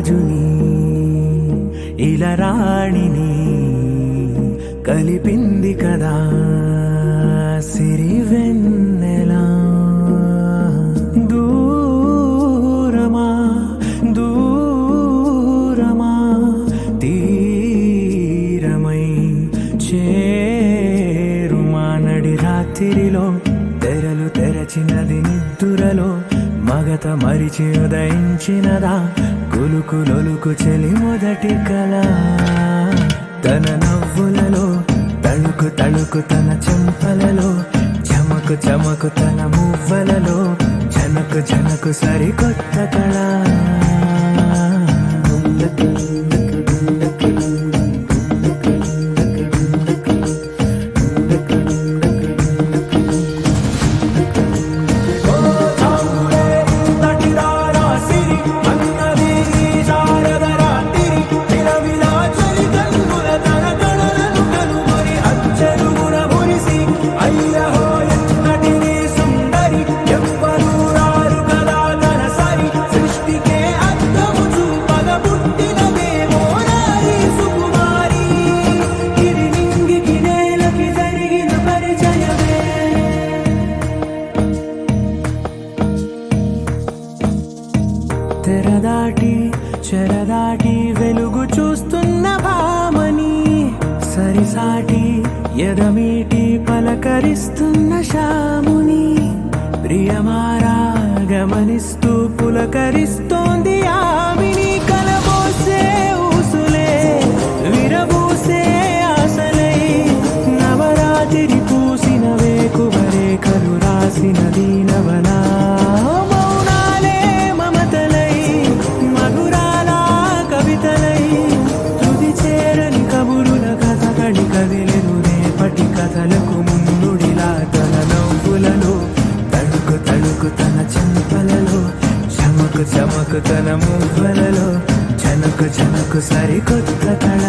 రాజుని ఇలా రాణిని కలిపింది కదా సిరి వెన్నెలా. దూరమా దూరమా తీరమై చేరుమా నడి రాత్రిలో తెరలు తెరచినది నిద్దురలో మగత మరిచి ఉదయించినదా కులుకు లొలుకు చెలి మొదటి కళ. తన నవ్వులలో తళుకు తళుకు తన చెంపలలో చమకు చమకు తన మువ్వలలో జనకు జనకు సరికొత్త కళ. తెరదాటి చెరదాటి వెలుగు చూస్తున్న భామని సరిసాటి ఎదమీటి పలకరిస్తున్న శాముని ప్రియమారా గమనిస్తూ పులకరిస్తోంది ఆవిని. కలబోసే ఊసులే విరబూసే ఆశలై నవరాత్రి పూసిన వేకువరేఖలు రాసిన దీనవనా. కథలకు ముందుడిలా తన నవ్వులలో తళుకు తళుకు తన చెంపలలో చమకు చమకు తన మువ్వలలో జనకు జనకు సరికొత్త కళ.